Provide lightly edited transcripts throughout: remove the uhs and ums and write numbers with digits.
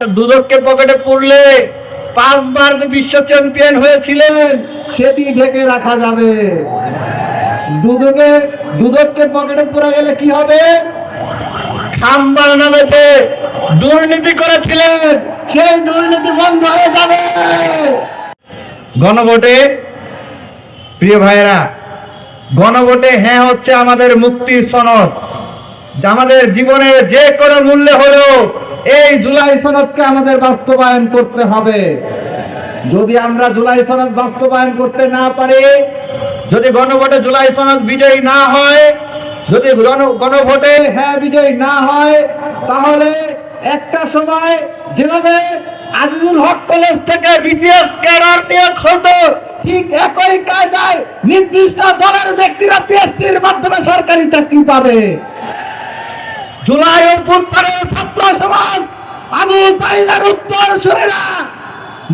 দুদককে পকেটে পুরলে 5 বার যে বিশ্ব চ্যাম্পিয়ন হয়েছিলেন সেটি ঢেকে রাখা যাবে। দুদককে পকেটে পুরা গেলে কি হবে? খাম্বার নামে যে দুর্নীতি করেছিলেন সেই দুর্নীতি বন্ধ হয়ে যাবে। গণভোটে প্রিয় ভাইরা, গণভোটে হ্যাঁ হচ্ছে আমাদের মুক্তির সনদ। আমাদের জীবনের যে কোনো মূল্যে হলেও এই জুলাই সনদকে আমাদের বাস্তবায়ন করতে হবে। যদি আমরা জুলাই সনদ বাস্তবায়ন করতে না পারি, যদি গণভোটে জুলাই সনদ বিজয়ী না হয়, যদি গণভোটে হ্যাঁ বিজয়ী না হয়, তাহলে একটা সময় যেভাবে আজিজুল হক কলেজ থেকে বিসিএস ক্যাডার নিয়োগ হতো, ঠিক একই কায়দায় নির্দিষ্ট দলের ব্যক্তিরা পিএসসির মাধ্যমে সরকারি চাকরি পাবে। জুলাই অভ্যুত্থানের ছাত্র সমাজ আবু সাইদের উত্তর শুনেরা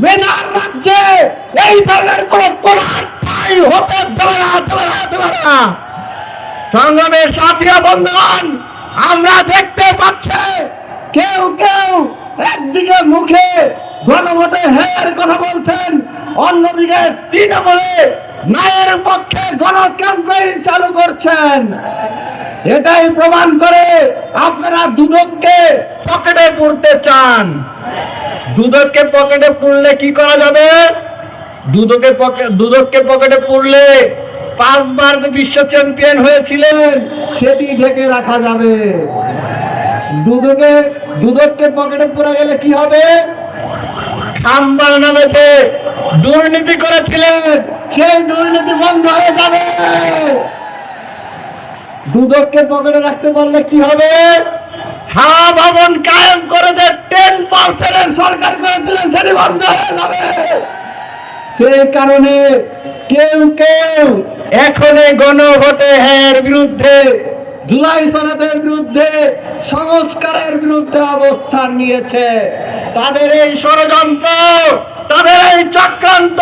মেনার রাজ্যে এই ধরনের কোন ঠাঁই হতে দেবে না। সংগ্রামের সাথী বন্ধুগণ, আমরা দেখতে পাচ্ছি কেউ একদিকে মুখে গণভোটে হ্যাঁ কথা বলছেন, অন্যদিকে তৃণমূলে ন্যায়ের পক্ষে গণ ক্যাম্পেইন চালু করছেন। এটাই প্রমাণ করে আপনারা দুদককে পকেটে পুরতে চান। দুদককে পকেটে পুরলে কি করা যাবে? দুদককে পকেটে পুরলে 5 বার যে বিশ্ব চ্যাম্পিয়ন হয়েছিলেন সেটি ঢেকে রাখা যাবে। দুদককে পকেটে পুরা গেলে কি হবে? খাম্বার নামে যে দুর্নীতি করেছিলেন সেই দুর্নীতি বন্ধ হয়ে যাবে। দুদককে পকেটে রাখতে পারলে কি হবে? হাওয়া ভবন কায়েম করে যে 10% সরকার করেছিলেন সেটি বন্ধ হয়ে যাবে। সেই কারণে কেউ এখন গণভোটে হ্যাঁ বিরুদ্ধে, জুলাই সনদের বিরুদ্ধে, সংস্কারের বিরুদ্ধে অবস্থান নিয়েছে। তাদের এই ষড়যন্ত্র, তাদের এই চক্রান্ত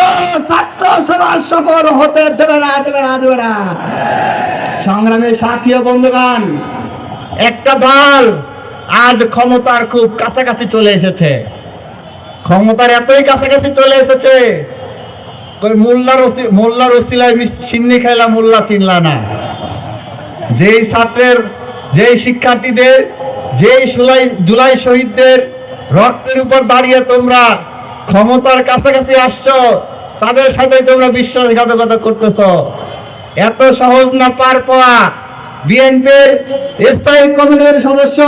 ছাত্র সমাজ সফল হতে দেবে না। সংগ্রামের সাথী বন্ধুগণ, একটা দল আজ ক্ষমতার খুব কাছাকাছি চলে এসেছে। ক্ষমতার এতই কাছাকাছি চলে এসেছে, মোল্লার ওসিলায় সিন্নি খাইলা মোল্লা চিনলা না। যেই ছাত্রের, যেই শিক্ষার্থীদের, যেই জুলাই শহীদদের রক্তের উপর দাঁড়িয়ে তোমরা ক্ষমতার কাছাকাছি আসছো, তাদের সাথে তোমরা বিশ্বাসঘাতকতা করতেছ। এত সহজ না পার পাওয়া। বিএনপির স্থায়ী কমিটির সদস্য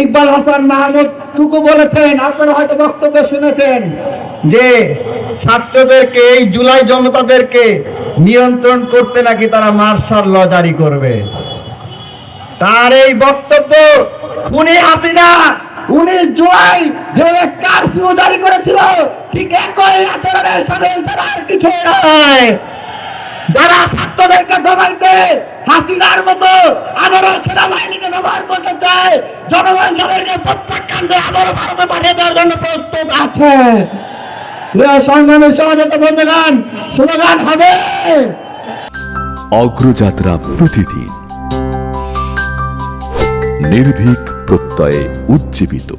ইকবাল হাসান মাহমুদ টুকু বলেছেন, আপনারা হয়তো বক্তব্য শুনেছেন, যে ছাত্রদেরকে, এই জুলাই জনতাদেরকে নিয়ন্ত্রণ করতে নাকি তারা মার্শাল ল জারি করবে। তার এই বক্তব্য খুনি হাসিনা 19 জুলাই যে কারফিউ জারি করেছিল, ঠিক একই আচরণের সাথে আর কিছু নয়। যারা ছাত্রদেরকে দমাইতে হাসিনার মতো আবারও সেনাবাহিনীকে ব্যবহার করতে চায়, জনগণ তাদেরকে প্রত্যাখ্যান করে আবারও ভারতে পাঠিয়ে দেওয়ার জন্য প্রস্তুত আছে। সংগ্রামের সহযোগিতা বন্ধুগণ, স্লোগান হবে অগ্রযাত্রা প্রতিদিন, নির্ভীক প্রত্যয়ে উজ্জীবিত।